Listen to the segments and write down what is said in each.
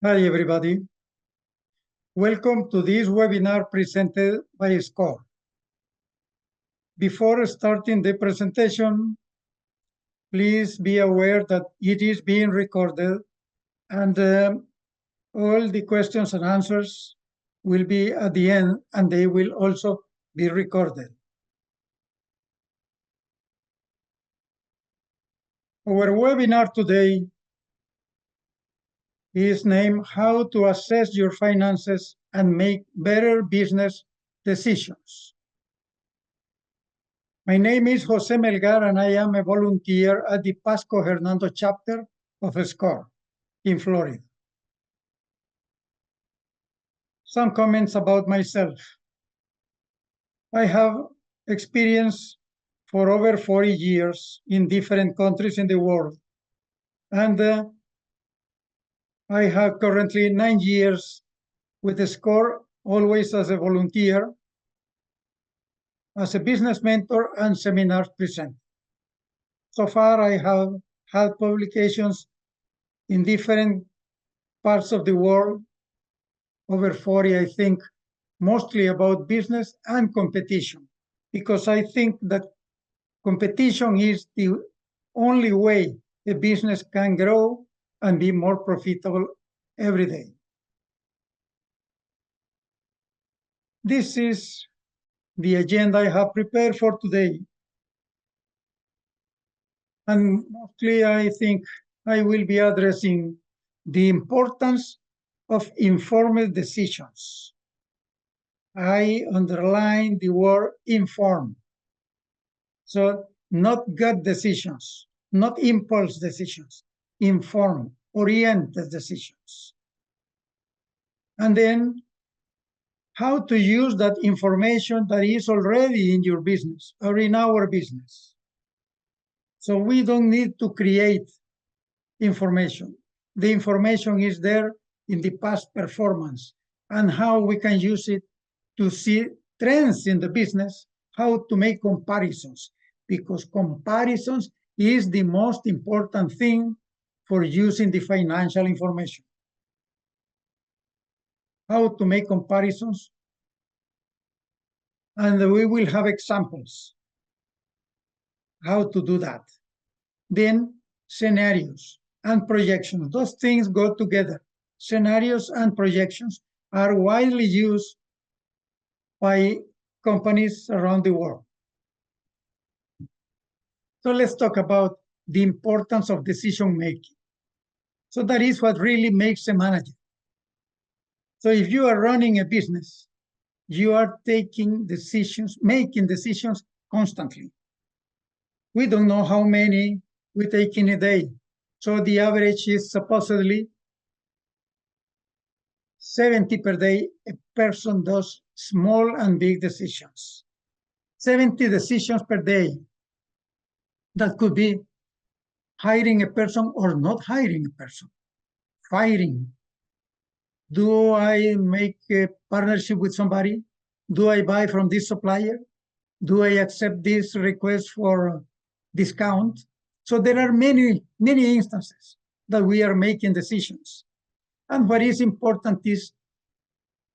Hi, everybody. Welcome to this webinar presented by SCORE. Before starting the presentation, please be aware that it is being recorded and all the questions and answers will be at the end and they will also be recorded. Our webinar today is named How to Assess Your Finances and Make Better Business Decisions. My name is Jose Melgar, and I am a volunteer at the Pasco Hernando chapter of SCORE in Florida. Some comments about myself. I have experience for over 40 years in different countries in the world, and I have currently 9 years with SCORE, always as a volunteer, as a business mentor and seminar presenter. So far, I have had publications in different parts of the world, over 40, I think, mostly about business and competition, because I think that competition is the only way a business can grow and be more profitable every day. This is the agenda I have prepared for today. And mostly I think I will be addressing the importance of informed decisions. I underline the word informed. So not gut decisions, not impulse decisions, informed, oriented decisions. And then how to use that information that is already in your business or in our business. So we don't need to create information. The information is there in the past performance and how we can use it to see trends in the business, how to make comparisons, because comparisons is the most important thing for using the financial information. How to make comparisons, and we will have examples how to do that. Then scenarios and projections, those things go together. Scenarios and projections are widely used by companies around the world. So let's talk about the importance of decision making. So that is what really makes a manager. So if you are running a business, you are taking decisions, making decisions constantly. We don't know how many we take in a day. So the average is supposedly 70 per day. A person does small and big decisions. 70 decisions per day. That could be hiring a person or not hiring a person. Firing. Do I make a partnership with somebody? Do I buy from this supplier? Do I accept this request for discount? So there are many, many instances that we are making decisions. And what is important is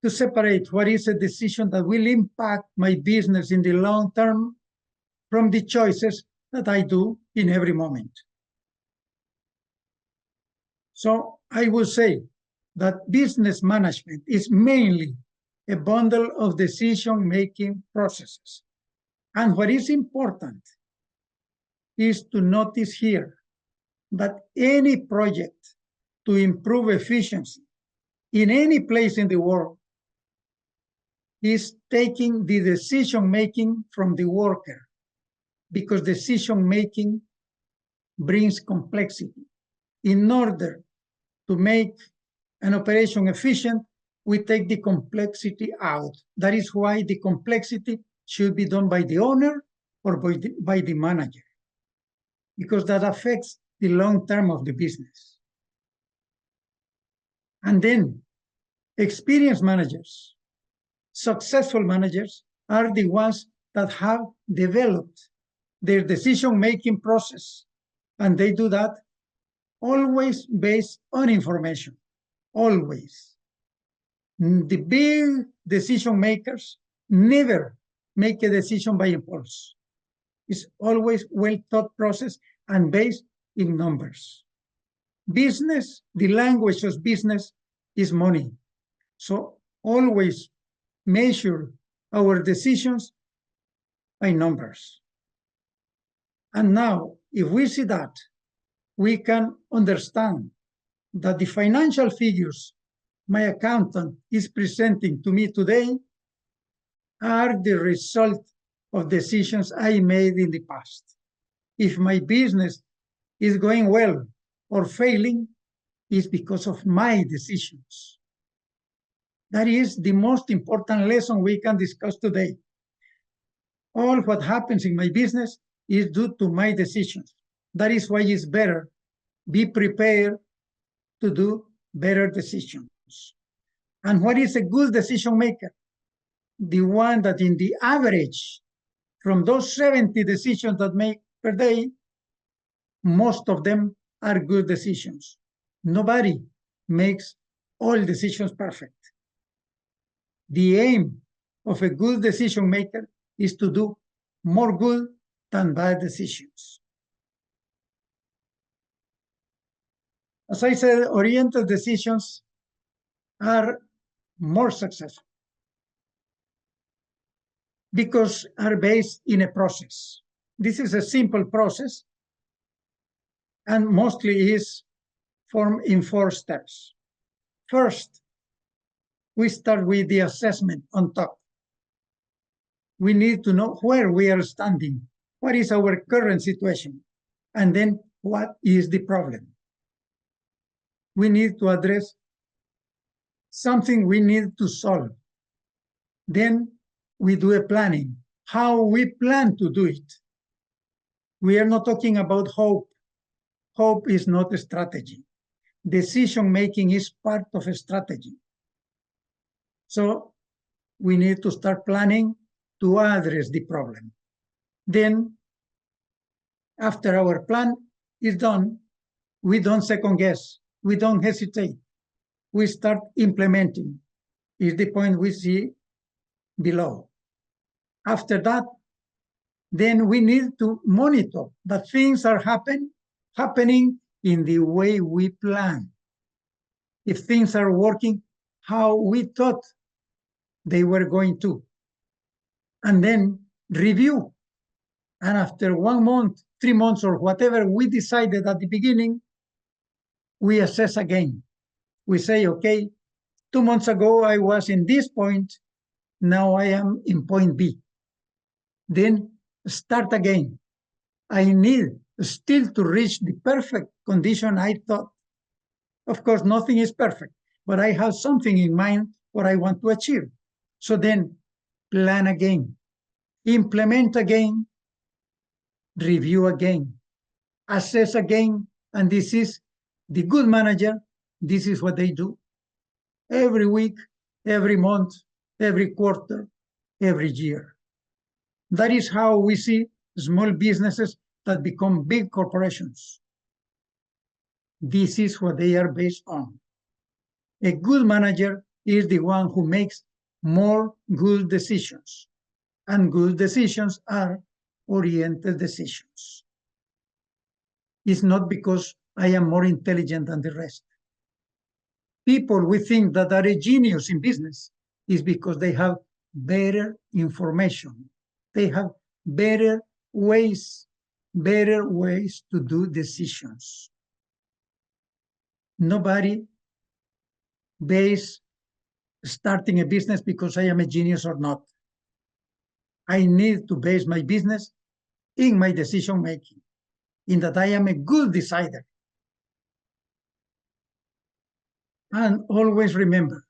to separate what is a decision that will impact my business in the long term from the choices that I do in every moment. So I will say that business management is mainly a bundle of decision-making processes. And what is important is to notice here that any project to improve efficiency in any place in the world is taking the decision-making from the worker, because decision-making brings complexity. In order to make an operation efficient, we take the complexity out. That is why the complexity should be done by the owner or by the manager, because that affects the long term of the business. And then experienced managers, successful managers are the ones that have developed their decision-making process, and they do that always based on information. always. The big decision makers never make a decision by impulse. It's always well thought process and based in numbers. Business, the language of business is money. So always measure our decisions by numbers. And now, if we see that, we can understand that the financial figures my accountant is presenting to me today are the result of decisions I made in the past. If my business is going well or failing, it's because of my decisions. That is the most important lesson we can discuss today. All what happens in my business is due to my decisions. That is why it's better be prepared to do better decisions. And what is a good decision maker? The one that in the average, from those 70 decisions that make per day, most of them are good decisions. Nobody makes all decisions perfect. The aim of a good decision maker is to do more good than bad decisions. As I said, oriented decisions are more successful because are based in a process. This is a simple process and mostly is formed in 4 steps. First, we start with the assessment on top. We need to know where we are standing, what is our current situation, and then what is the problem. We need to address something we need to solve. Then we do a planning, how we plan to do it. We are not talking about hope. Hope is not a strategy. Decision-making is part of a strategy. So we need to start planning to address the problem. Then, after our plan is done, we don't second guess, we don't hesitate. We start implementing, is the point we see below. After that, then we need to monitor that things are happening in the way we plan. If things are working how we thought they were going to. And then review. And after 1 month, 3 months, or whatever we decided at the beginning, we assess again. We say, okay, 2 months ago I was in this point, now I am in point B. Then start again. I need still to reach the perfect condition I thought. Of course, nothing is perfect, but I have something in mind what I want to achieve. So then plan again, implement again, review again, assess again, and this is the good manager. This is what they do every week, every month, every quarter, every year. That is how we see small businesses that become big corporations. This is what they are based on. A good manager is the one who makes more good decisions, and good decisions are oriented decisions. It's not because I am more intelligent than the rest. People we think that are a genius in business is because they have better information. They have better ways to do decisions. Nobody base starting a business because I am a genius or not. I need to base my business in my decision making, in that I am a good decider. And always remember,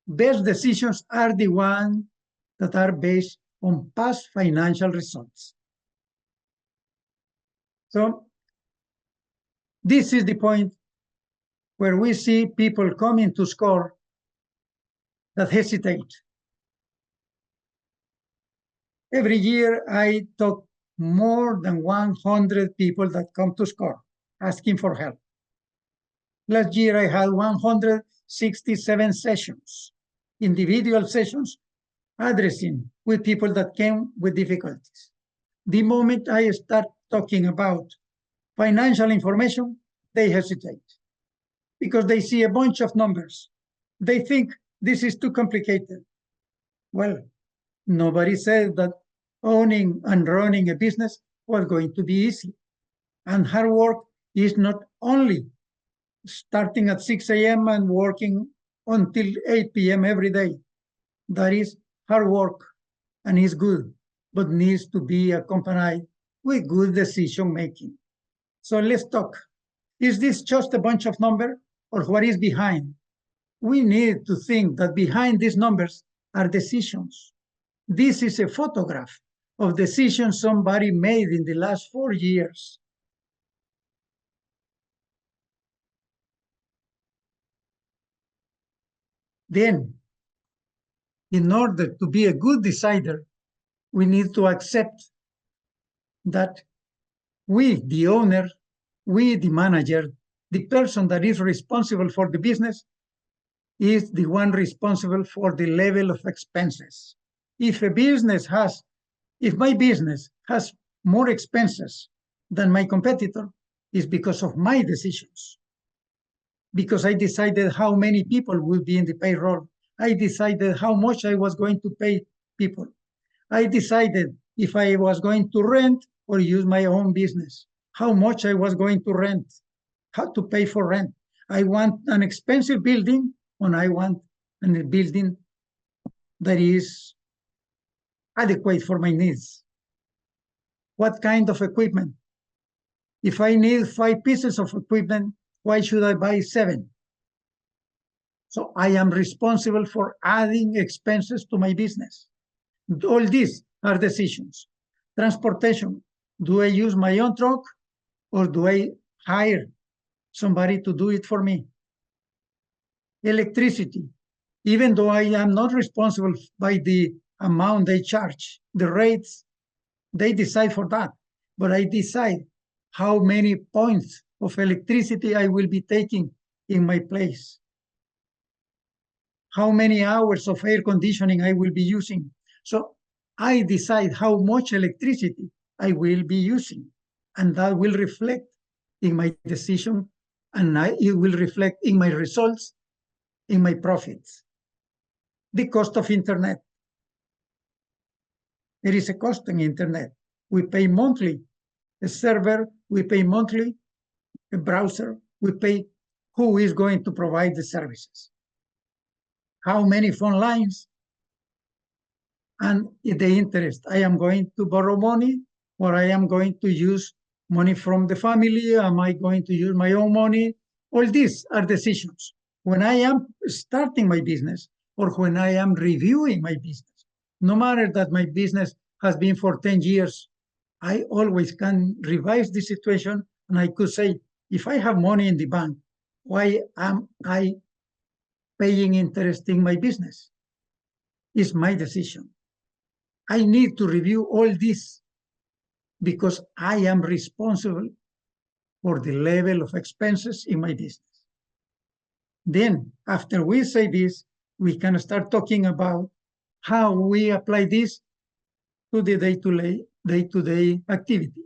best decisions are the ones that are based on past financial results. So this is the point where we see people coming to SCORE that hesitate. Every year, I talk more than 100 people that come to SCORE asking for help. Last year, I had 160 67 sessions, individual sessions, addressing with people that came with difficulties. The moment I start talking about financial information, they hesitate because they see a bunch of numbers. They think this is too complicated. Well, nobody said that owning and running a business was going to be easy. And hard work is not only starting at 6 a.m. and working until 8 p.m. every day. That is hard work and is good, but needs to be accompanied with good decision making. So let's talk. Is this just a bunch of numbers or what is behind? We need to think that behind these numbers are decisions. This is a photograph of decisions somebody made in the last 4 years. Then, in order to be a good decider, we need to accept that we, the owner, we, the manager, the person that is responsible for the business, is the one responsible for the level of expenses. If my business has more expenses than my competitor, it's because of my decisions. Because I decided how many people will be in the payroll. I decided how much I was going to pay people. I decided if I was going to rent or use my own business, how much I was going to rent, how to pay for rent. I want an expensive building, and I want a building that is adequate for my needs. What kind of equipment? If I need 5 pieces of equipment, why should I buy 7? So I am responsible for adding expenses to my business. All these are decisions. Transportation. Do I use my own truck or do I hire somebody to do it for me? Electricity. Even though I am not responsible by the amount they charge, the rates, they decide for that. But I decide how many points of electricity I will be taking in my place, how many hours of air conditioning I will be using. So I decide how much electricity I will be using, and that will reflect in my decision, and it will reflect in my results, in my profits. The cost of internet. There is a cost in internet. We pay monthly a server, we pay monthly a browser, we pay who is going to provide the services, how many phone lines, and the interest. I am going to borrow money, or I am going to use money from the family. Am I going to use my own money? All these are decisions. When I am starting my business or when I am reviewing my business, no matter that my business has been for 10 years, I always can revise the situation, and I could say, if I have money in the bank, why am I paying interest in my business? It's my decision. I need to review all this because I am responsible for the level of expenses in my business. Then, after we say this, we can start talking about how we apply this to the day-to-day activity.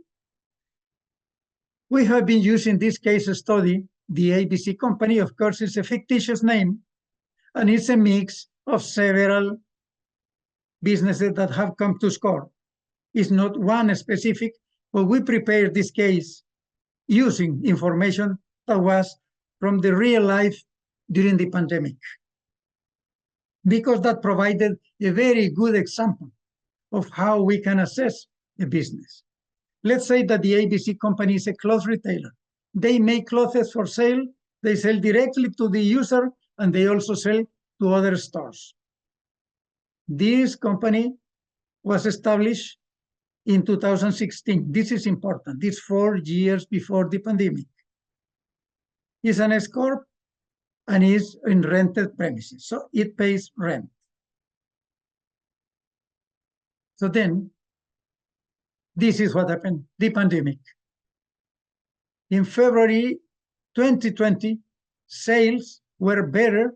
We have been using this case study, the ABC company. Of course, it's a fictitious name, and it's a mix of several businesses that have come to SCORE. It's not one specific, but we prepared this case using information that was from the real life during the pandemic, because that provided a very good example of how we can assess a business. Let's say that the ABC company is a clothes retailer. They make clothes for sale, they sell directly to the user, and they also sell to other stores. This company was established in 2016. This is important. This 4 years before the pandemic. It's an S Corp and is in rented premises, so it pays rent. So then, this is what happened, the pandemic. In February 2020, sales were better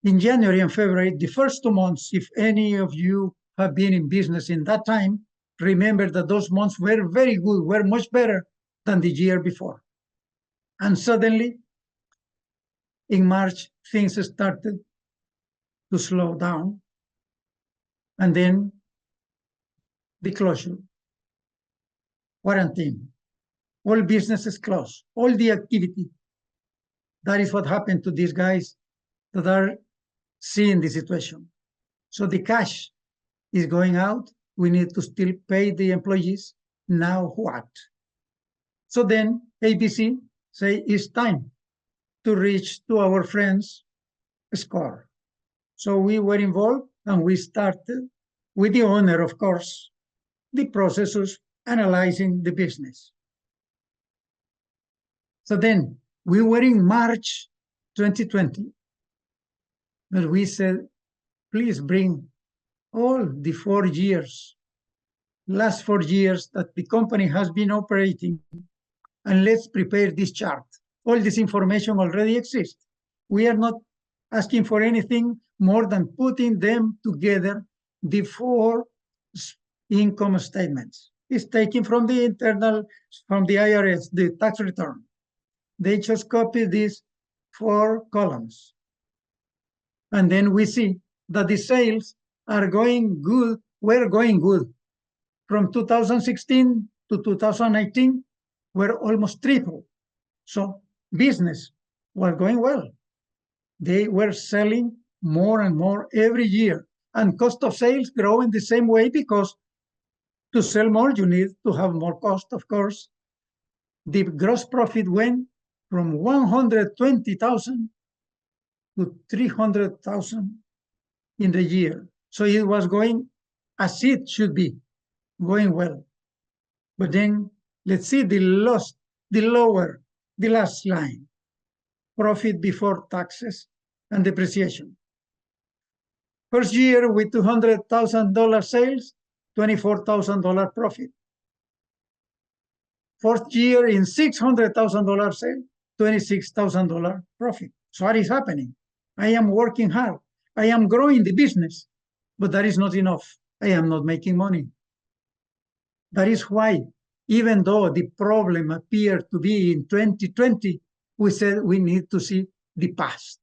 in January and February, the first 2 months. If any of you have been in business in that time, remember that those months were very good, were much better than the year before. And suddenly, in March, things started to slow down. And then the closure, quarantine, all businesses closed, all the activity. That is what happened to these guys that are seeing the situation. So the cash is going out. We need to still pay the employees. Now what? So then ABC say it's time to reach to our friends' SCORE. So we were involved and we started with the owner, of course, the process of analyzing the business. So then we were in March 2020, but we said, please bring all the 4 years, last 4 years that the company has been operating, and let's prepare this chart. All this information already exists. We are not asking for anything more than putting them together, the 4 income statements. It's taken from the internal, from the IRS, the tax return. They just copy these 4 columns. And then we see that the sales are going good, were going good. From 2016 to 2019, were almost triple. So business was going well. They were selling more and more every year. And cost of sales growing the same way, because to sell more, you need to have more cost, of course. The gross profit went from 120,000 to 300,000 in the year. So it was going as it should be, going well. But then let's see the last line, profit before taxes and depreciation. First year with $200,000 sales, $24,000 profit. Fourth year in $600,000 sales, $26,000 profit. So what is happening? I am working hard. I am growing the business, but that is not enough. I am not making money. That is why, even though the problem appeared to be in 2020, we said we need to see the past.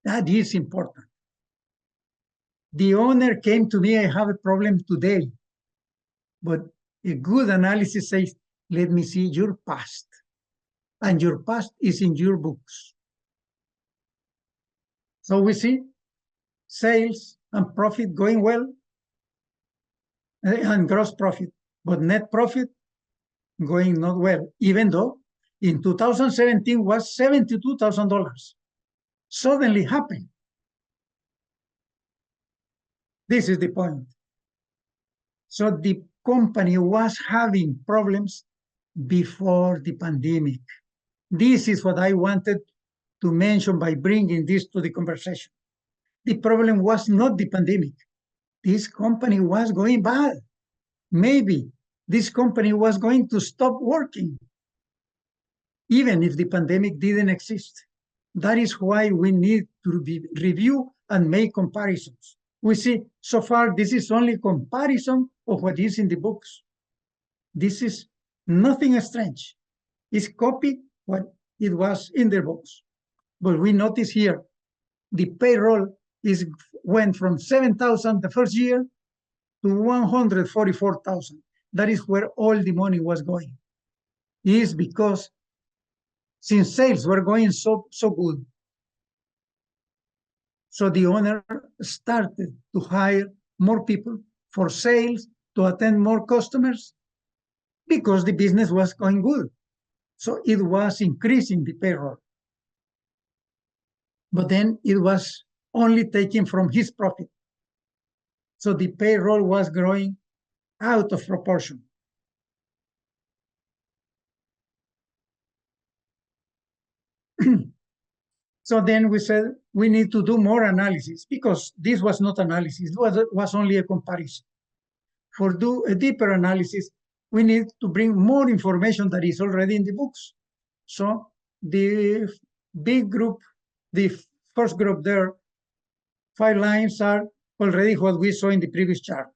That is important. The owner came to me, I have a problem today, but a good analysis says, let me see your past. And your past is in your books. So we see sales and profit going well, and gross profit, but net profit going not well, even though in 2017 was $72,000. Suddenly happened. This is the point. So the company was having problems before the pandemic. This is what I wanted to mention by bringing this to the conversation. The problem was not the pandemic. This company was going bad. Maybe this company was going to stop working, even if the pandemic didn't exist. That is why we need to review and make comparisons. We see, so far, this is only comparison of what is in the books. This is nothing strange. It's copy what it was in the books. But we notice here, the payroll went from 7,000 the first year to 144,000. That is where all the money was going. It is because since sales were going so good, so the owner started to hire more people for sales, to attend more customers, because the business was going good. So it was increasing the payroll. But then it was only taken from his profit. So the payroll was growing out of proportion. So then we said we need to do more analysis, because this was not analysis, it was only a comparison. For do a deeper analysis, we need to bring more information that is already in the books. So the big group, the first group there, 5 lines are already what we saw in the previous chart.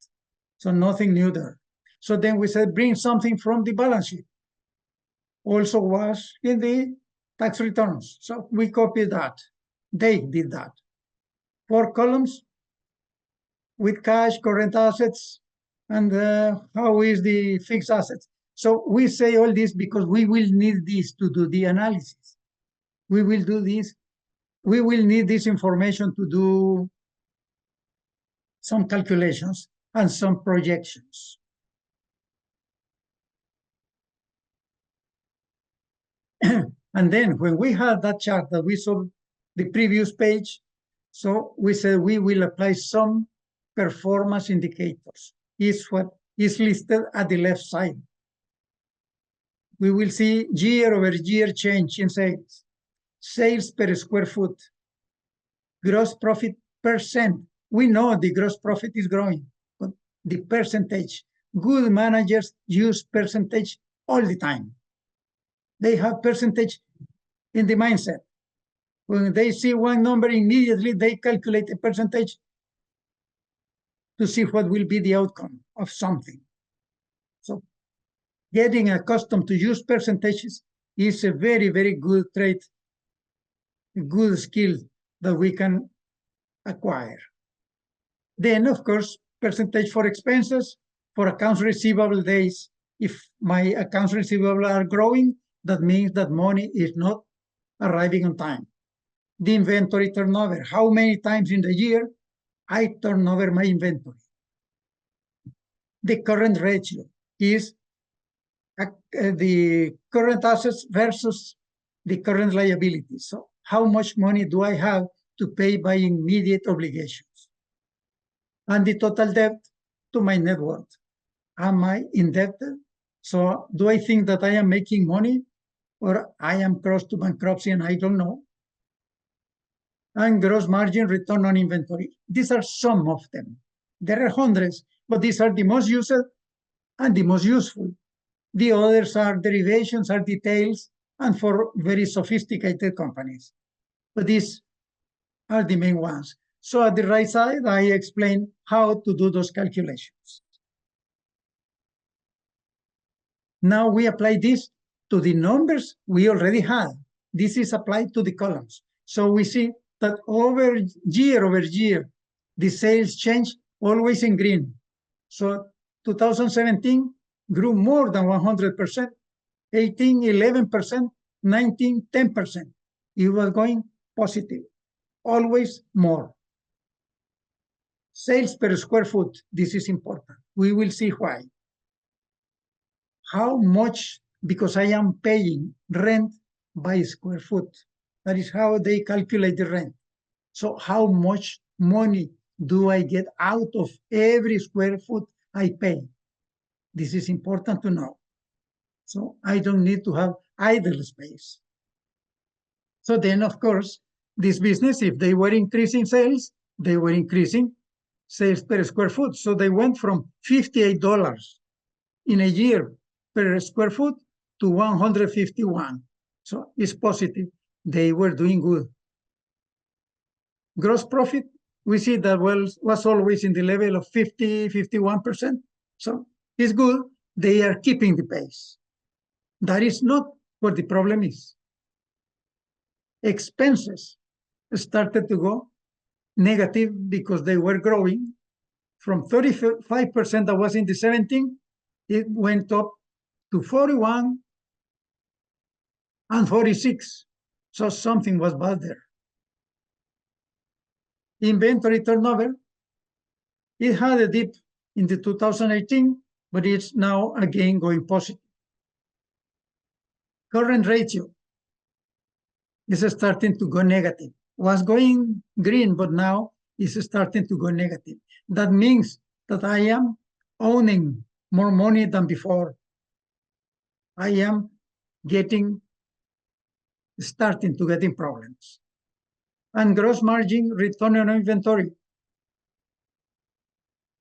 So nothing new there. So then we said, bring something from the balance sheet. Also was in the tax returns. So we copied that. They did that. 4 columns with cash, current assets, and how is the fixed assets. So we say all this because we will need this to do the analysis. We will do this. We will need this information to do some calculations and some projections. And then when we had that chart that we saw the previous page, so we said we will apply some performance indicators. Is what is listed at the left side. We will see year-over-year change in sales, sales per square foot, gross profit percent. We know the gross profit is growing, but the percentage, good managers use percentage all the time. They have percentage in the mindset. When they see one number, immediately they calculate a percentage to see what will be the outcome of something. So getting accustomed to use percentages is a very, very good trait, a good skill that we can acquire. Then, of course, percentage for expenses, for accounts receivable days. If my accounts receivable are growing, that means that money is not arriving on time. The inventory turnover, how many times in the year I turn over my inventory. The current ratio is the current assets versus the current liabilities. So how much money do I have to pay by immediate obligations? And the total debt to my net worth. Am I indebted? So do I think that I am making money or I am close to bankruptcy and I don't know? And gross margin, return on inventory. These are some of them. There are hundreds, but these are the most used and the most useful. The others are derivations, are details, and for very sophisticated companies. But these are the main ones. So at the right side, I explain how to do those calculations. Now we apply this to the numbers we already had. This is applied to the columns. So we see that over year, the sales change always in green. So 2017 grew more than 100%, 18, 11%, 19, 10%. It was going positive, always more. Sales per square foot, this is important. We will see why. How much, because I am paying rent by square foot. That is how they calculate the rent. So how much money do I get out of every square foot I pay? This is important to know. So I don't need to have idle space. So then, of course, this business, if they were increasing sales, they were increasing sales per square foot. So they went from $58 in a year per square foot to 151. So it's positive. They were doing good. Gross profit, we see that was always in the level of 50, 51%. So it's good. They are keeping the pace. That is not what the problem is. Expenses started to go negative because they were growing from 35% that was in the 17, it went up to 41 and 46. So something was bad there. Inventory turnover, it had a dip in the 2018, but it's now again going positive. Current ratio is starting to go negative. Was going green, but now is starting to go negative. That means that I am owning more money than before. I am starting to get in problems. And gross margin, return on inventory,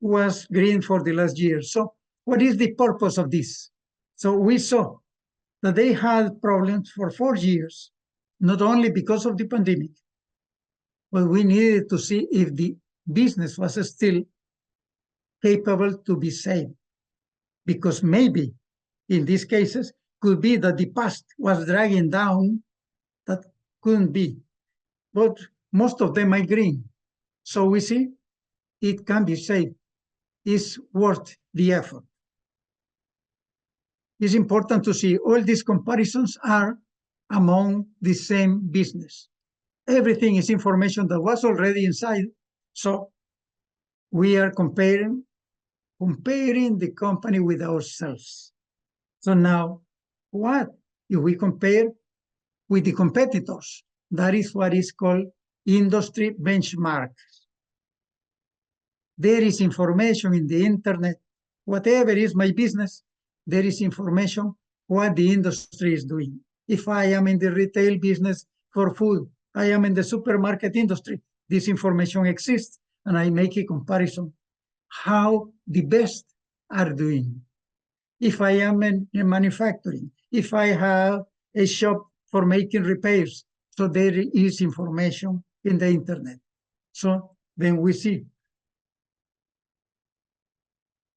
was green for the last year. So what is the purpose of this? So we saw that they had problems for 4 years, not only because of the pandemic, but we needed to see if the business was still capable to be saved. Because maybe in these cases could be that the past was dragging down, that couldn't be. But most of them are green. So we see it can be saved. It's worth the effort. It's important to see all these comparisons are among the same business. Everything is information that was already inside. So we are comparing the company with ourselves. So now, what if we compare with the competitors? That is what is called industry benchmarks. There is information in the internet. Whatever is my business, there is information what the industry is doing. If I am in the retail business for food, I am in the supermarket industry, this information exists, and I make a comparison how the best are doing. If I am in manufacturing, if I have a shop for making repairs, so there is information in the internet. So then we see.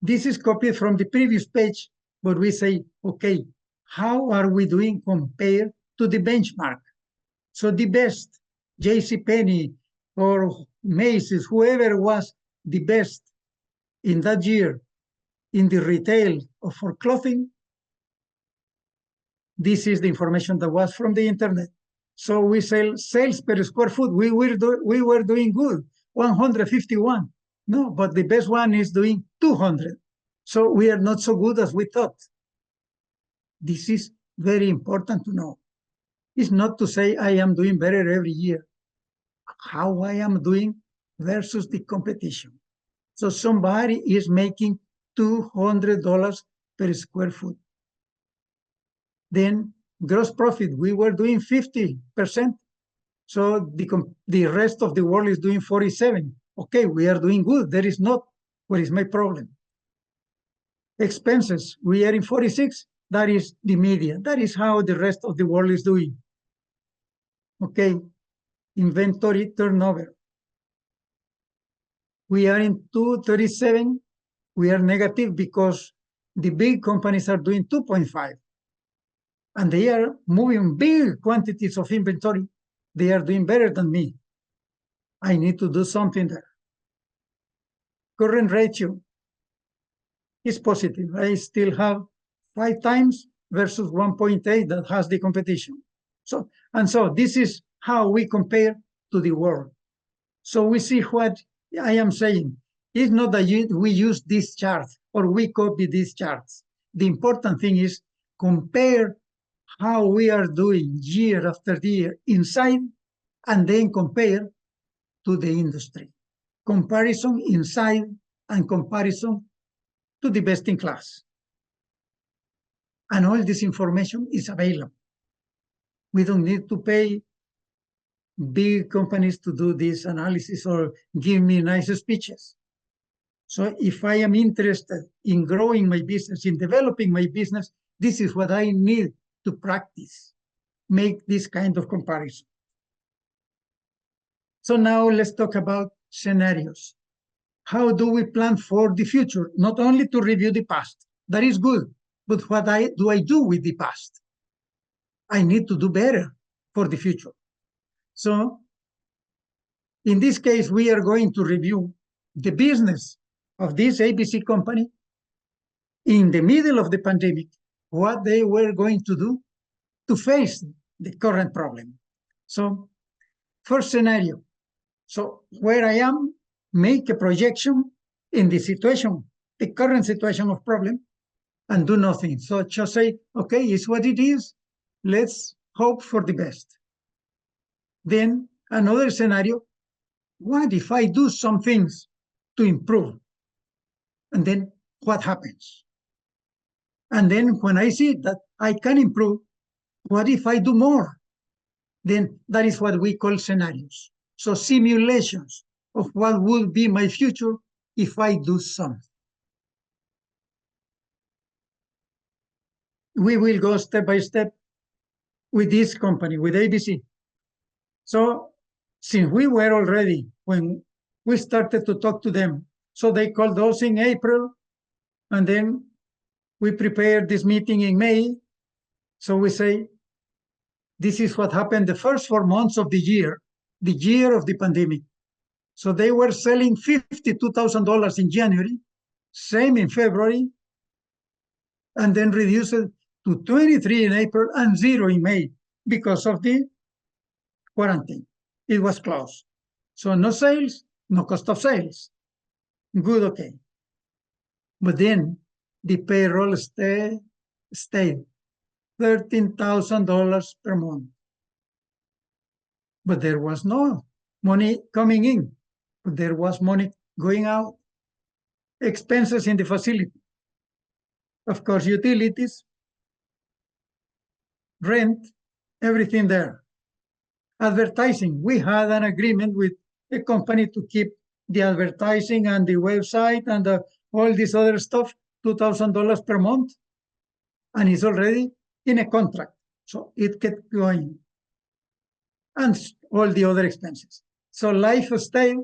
This is copied from the previous page, but we say, okay, how are we doing compared to the benchmark? So the best, JCPenney or Macy's, whoever was the best in that year in the retail or for clothing, this is the information that was from the internet. So we sell sales per square foot. We were doing good, 151. No, but the best one is doing 200. So we are not so good as we thought. This is very important to know. It's not to say I am doing better every year. How I am doing versus the competition. So somebody is making $200 per square foot. Then gross profit, we were doing 50%. So the rest of the world is doing 47. Okay, we are doing good. There is not, what is my problem? Expenses, we are in 46. That is the median. That is how the rest of the world is doing. Okay, inventory turnover. We are in 237. We are negative because the big companies are doing 2.5. And they are moving big quantities of inventory. They are doing better than me. I need to do something there. Current ratio is positive. I still have 5 times versus 1.8 that has the competition. So this is how we compare to the world. So we see what I am saying. It's not that we use this chart or we copy these charts. The important thing is compare how we are doing year after year inside and then compare to the industry. Comparison inside and comparison to the best in class. And all this information is available. We don't need to pay big companies to do this analysis or give me nice speeches. So if I am interested in growing my business, in developing my business, this is what I need to practice, make this kind of comparison. So now let's talk about scenarios. How do we plan for the future? Not only to review the past, that is good, but what do I do with the past? I need to do better for the future. So in this case, we are going to review the business of this ABC company in the middle of the pandemic, what they were going to do to face the current problem. So first scenario. So where I am, make a projection in the situation, the current situation of problem, and do nothing. So just say, okay, it's what it is. Let's hope for the best. Then another scenario, what if I do some things to improve? And then what happens? And then when I see that I can improve, what if I do more? Then that is what we call scenarios. So simulations of what would be my future if I do something. We will go step by step with this company, with ABC. So since we were already, when we started to talk to them, so they called us in April, and then we prepared this meeting in May. So we say, this is what happened the first 4 months of the year of the pandemic. So they were selling $52,000 in January, same in February, and then reduced it to 23 in April and 0 in May because of the quarantine. It was closed. So no sales, no cost of sales. Good, okay. But then the payroll stayed $13,000 per month. But there was no money coming in, but there was money going out. Expenses in the facility. Of course, utilities, rent, everything there. Advertising, we had an agreement with a company to keep the advertising and the website and all this other stuff, $2,000 per month. And it's already in a contract. So it kept going. And all the other expenses. So life stayed,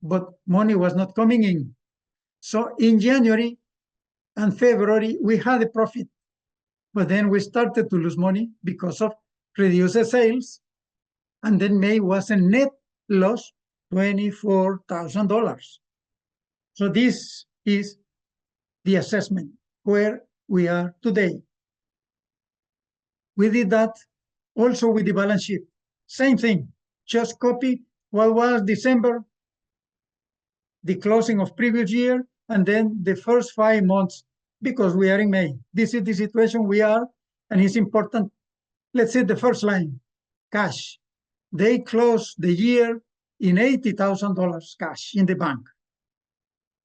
but money was not coming in. So in January and February, we had a profit. But then we started to lose money because of reduced sales. And then May was a net loss, $24,000. So this is the assessment where we are today. We did that also with the balance sheet. Same thing, just copy what was December, the closing of previous year, and then the first 5 months, because we are in May. This is the situation we are, and it's important. Let's say the first line, cash. They closed the year in $80,000 cash in the bank.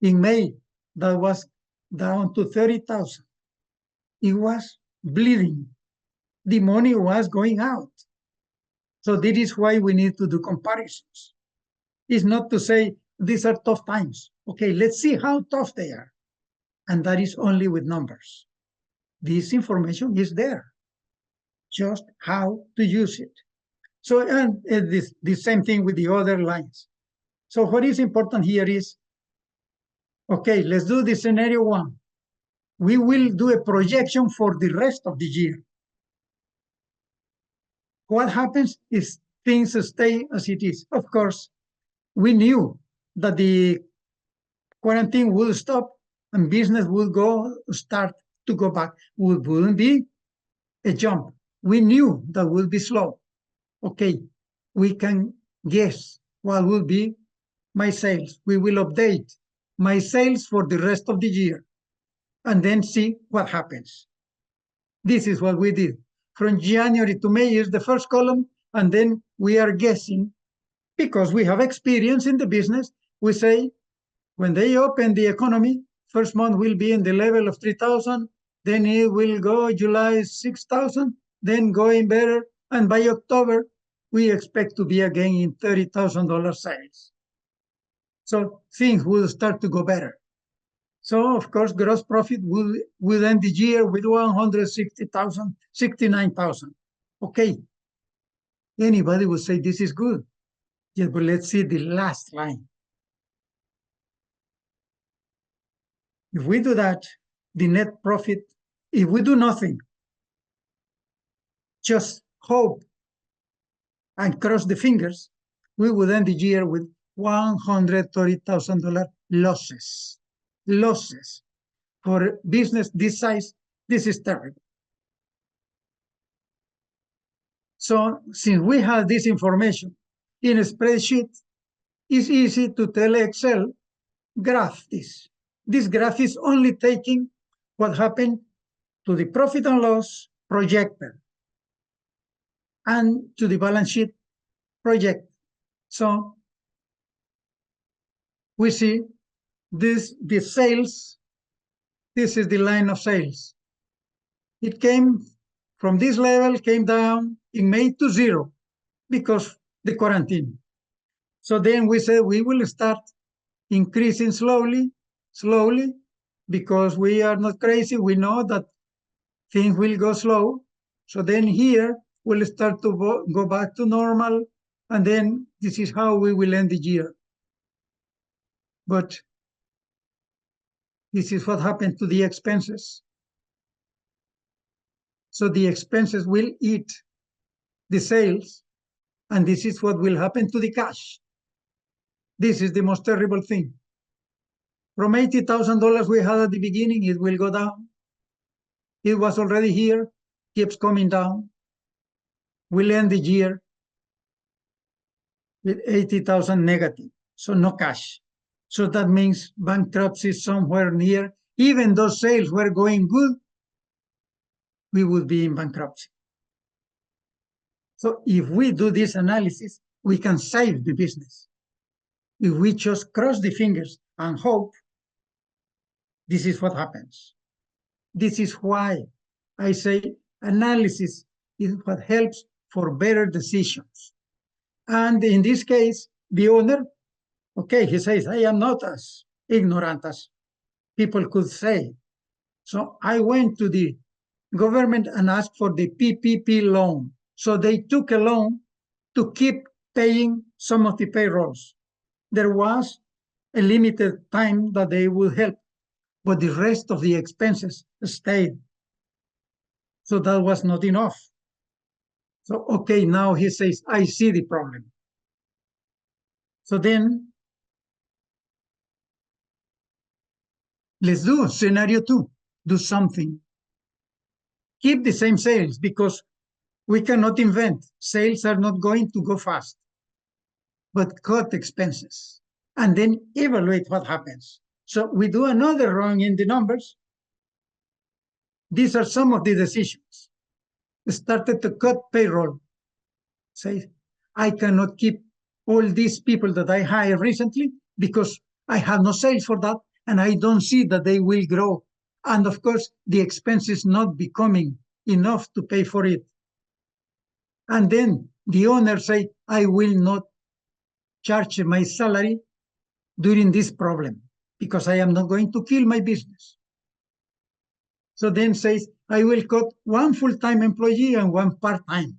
In May, that was down to 30,000. It was bleeding. The money was going out. So this is why we need to do comparisons. It's not to say these are tough times. Okay, let's see how tough they are. And that is only with numbers. This information is there, just how to use it. So, and the same thing with the other lines. So what is important here is, okay, let's do the scenario 1. We will do a projection for the rest of the year. What happens if things stay as it is? Of course, we knew that the quarantine will stop and business will start to go back. It wouldn't be a jump. We knew that will be slow. Okay, we can guess what will be my sales. We will update my sales for the rest of the year and then see what happens. This is what we did. From January to May is the first column, and then we are guessing, because we have experience in the business. We say, when they open the economy, first month will be in the level of 3,000, then it will go July 6,000, then going better, and by October, we expect to be again in $30,000 sales. So things will start to go better. So, of course, gross profit will end the year with 160,000, 69,000. Okay. Anybody would say this is good. Yes, but let's see the last line. If we do that, the net profit, if we do nothing, just hope and cross the fingers, we would end the year with $130,000 losses. Losses. For business this size, this is terrible. So since we have this information in a spreadsheet, it's easy to tell Excel, graph this. This graph is only taking what happened to the profit and loss projected and to the balance sheet project. So we see the sales. This is the line of sales. It came from this level, came down in May to 0 because the quarantine. So then we said we will start increasing slowly, because we are not crazy. We know that things will go slow. So then here we'll start to go back to normal And then this is how we will end the year. But this is what happened to the expenses. So the expenses will eat the sales, and this is what will happen to the cash. This is the most terrible thing. From $80,000 we had at the beginning, it will go down. It was already here, keeps coming down. We'll end the year with 80,000 negative, so no cash. So that means bankruptcy somewhere near. Even though sales were going good, we would be in bankruptcy. So if we do this analysis, we can save the business. If we just cross the fingers and hope, this is what happens. This is why I say analysis is what helps for better decisions. And in this case, the owner, okay, he says, I am not as ignorant as people could say. So I went to the government and asked for the PPP loan. So they took a loan to keep paying some of the payrolls. There was a limited time that they would help, but the rest of the expenses stayed. So that was not enough. So, okay, now he says, I see the problem. So then let's do scenario 2, do something. Keep the same sales because we cannot invent. Sales are not going to go fast, but cut expenses and then evaluate what happens. So we do another run in the numbers. These are some of the decisions. We started to cut payroll. Say, I cannot keep all these people that I hired recently because I have no sales for that and I don't see that they will grow. And of course, the expense is not becoming enough to pay for it. And then the owner say, I will not charge my salary during this problem because I am not going to kill my business. So then says, I will cut one full-time employee and one part-time.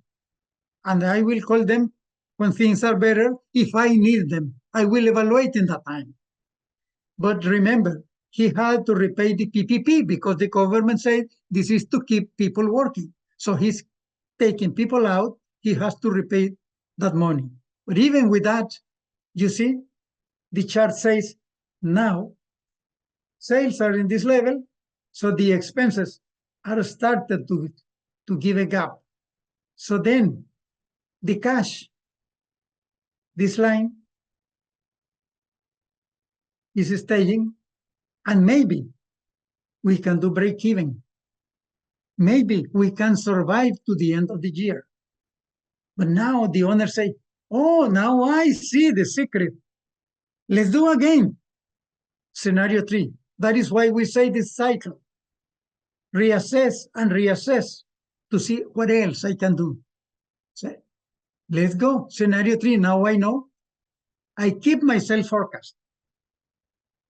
And I will call them when things are better. If I need them, I will evaluate in that time. But remember, he had to repay the PPP because the government said this is to keep people working. So he's taking people out. He has to repay that money. But even with that, you see, the chart says now sales are in this level, so the expenses are started to give a gap. So then the cash, this line is staying, and maybe we can do break even. Maybe we can survive to the end of the year. But now the owner say, oh, now I see the secret. Let's do again. Scenario 3. That is why we say this cycle. Reassess and reassess to see what else I can do. So let's go. Scenario 3. Now I know. I keep my sales forecast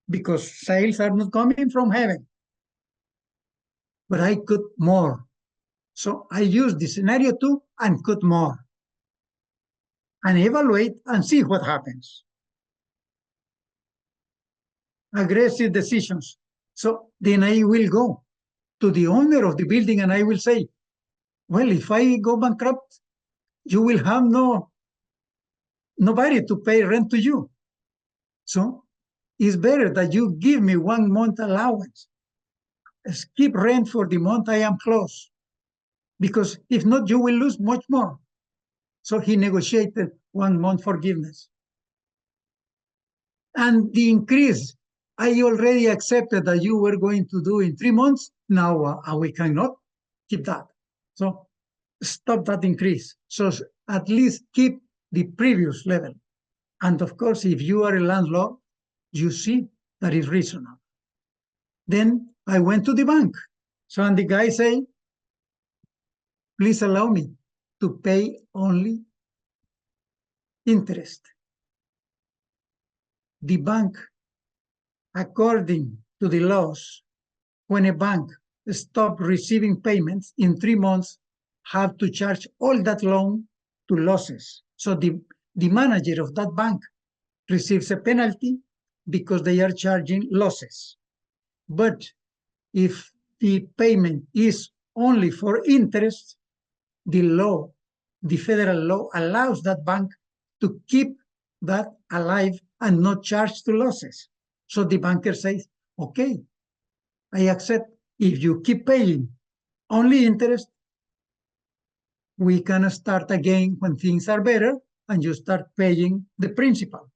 because sales are not coming from heaven. But I cut more. So I use the scenario 2 and cut more. And evaluate and see what happens. Aggressive decisions. So then I will go to the owner of the building and I will say, well, if I go bankrupt, you will have nobody to pay rent to you. So it's better that you give me 1 month allowance. Skip rent for the month I am closed. Because if not, you will lose much more. So he negotiated 1 month forgiveness. And the increase, I already accepted that you were going to do in 3 months. Now we cannot keep that. So stop that increase. So at least keep the previous level. And of course, if you are a landlord, you see that is reasonable. Then I went to the bank. So and the guy say, please allow me to pay only interest. The bank, according to the laws, when a bank stops receiving payments in 3 months, have to charge all that loan to losses. So the the manager of that bank receives a penalty because they are charging losses. But if the payment is only for interest, the federal law allows that bank to keep that alive and not charge to losses. So the banker says, okay, I accept. If you keep paying only interest, we can start again when things are better and you start paying the principal.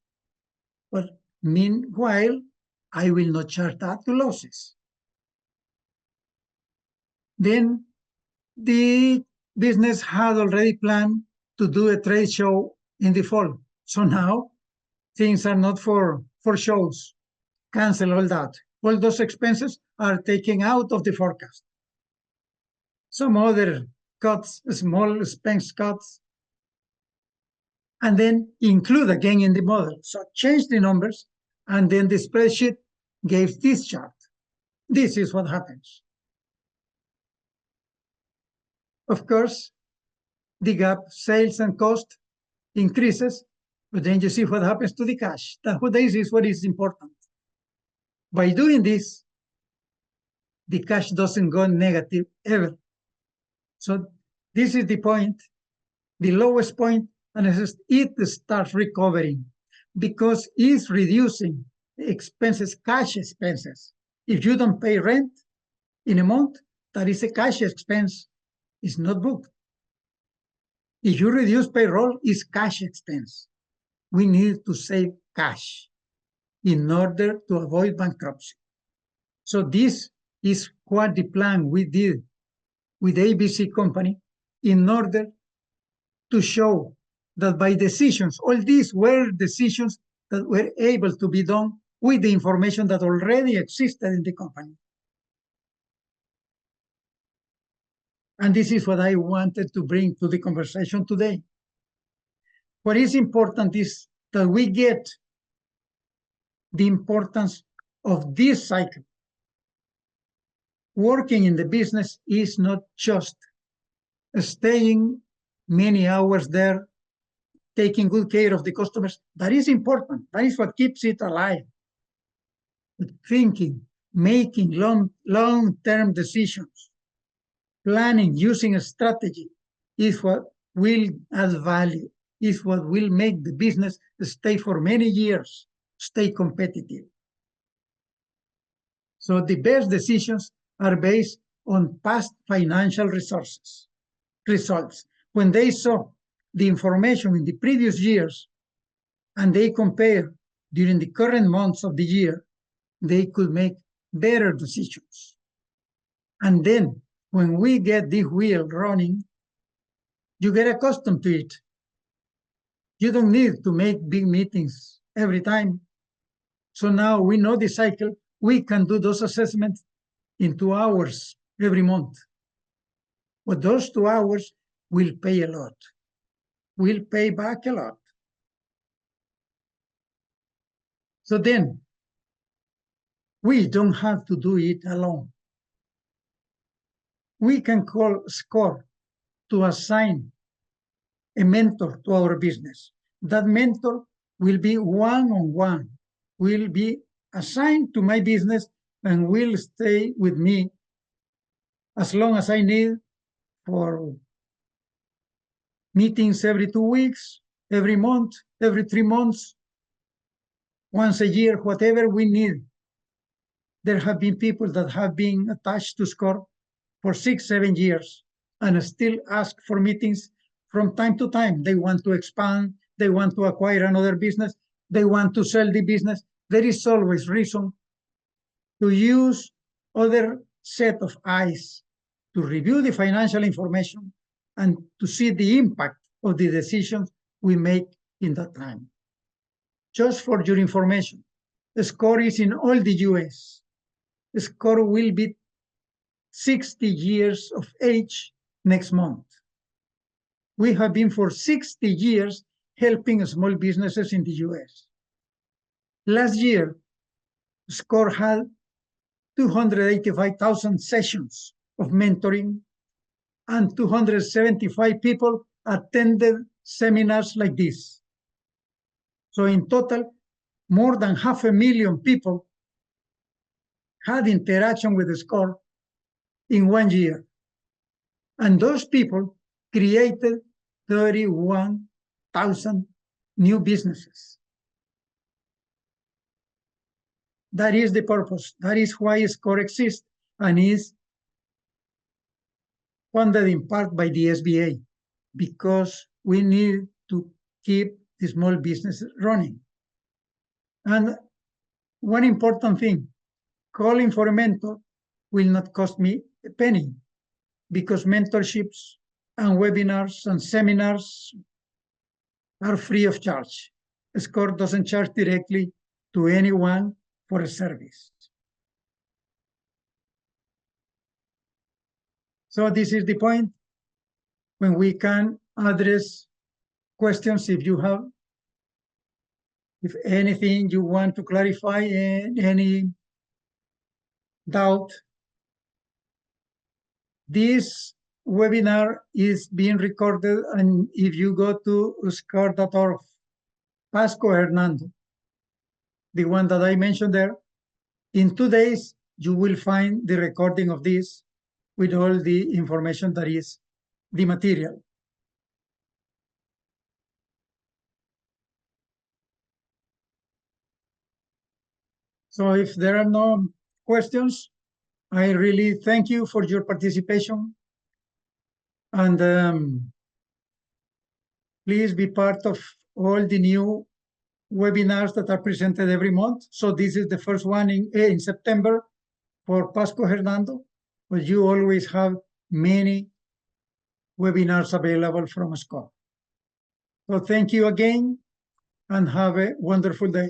But meanwhile, I will not charge that to losses. Then the business had already planned to do a trade show in the fall. So now things are not for shows. Cancel all that. All those expenses are taken out of the forecast. Some other cuts, small expense cuts, and then include again in the model. So change the numbers, and then the spreadsheet gave this chart. This is what happens. Of course, the gap sales and cost increases, but then you see what happens to the cash. This is what is important. By doing this, the cash doesn't go negative ever. So this is the point, the lowest point, and it starts recovering because it's reducing expenses, cash expenses. If you don't pay rent in a month, that is a cash expense. It's not booked. If you reduce payroll, it's cash expense. We need to save cash in order to avoid bankruptcy. So this is what the plan we did with ABC company in order to show that by decisions, all these were decisions that were able to be done with the information that already existed in the company. And this is what I wanted to bring to the conversation today. What is important is that we get the importance of this cycle. Working in the business is not just staying many hours there, taking good care of the customers. That is important. That is what keeps it alive. But thinking, making long-term decisions, planning, using a strategy is what will add value, is what will make the business stay for many years, stay competitive. So the best decisions are based on past financial results. When they saw the information in the previous years and they compare during the current months of the year, they could make better decisions. And then when we get the wheel running, you get accustomed to it. You don't need to make big meetings every time. So now we know the cycle. We can do those assessments in 2 hours every month. But those 2 hours will pay a lot, will pay back a lot. So then, we don't have to do it alone. We can call SCORE to assign a mentor to our business. That mentor will be one-on-one, will be assigned to my business and will stay with me as long as I need for meetings every 2 weeks, every month, every 3 months, once a year, whatever we need. There have been people that have been attached to SCORE for 6-7 years and still ask for meetings from time to time. They want to expand, they want to acquire another business, they want to sell the business. There is always reason to use other set of eyes to review the financial information and to see the impact of the decisions we make in that time. Just for your information, SCORE is in all the US. SCORE will be 60 years of age next month. We have been for 60 years helping small businesses in the US. Last year, SCORE had 285,000 sessions of mentoring and 275 people attended seminars like this. So in total, more than 500,000 people had interaction with the SCORE in 1 year. And those people created 31,000 new businesses. That is the purpose. That is why SCORE exists and is funded in part by the SBA, because we need to keep the small businesses running. And one important thing, calling for a mentor will not cost me a penny, because mentorships and webinars and seminars are free of charge. SCORE doesn't charge directly to anyone for a service. So this is the point when we can address questions if you have. If anything you want to clarify, any doubt. This webinar is being recorded, and if you go to score.org, Pasco Hernando, the one that I mentioned there, in 2 days, you will find the recording of this with all the information that is the material. So if there are no questions, I really thank you for your participation. And please be part of all the new webinars that are presented every month. So this is the first one in September for Pasco Hernando, but you always have many webinars available from SCORE. So thank you again and have a wonderful day.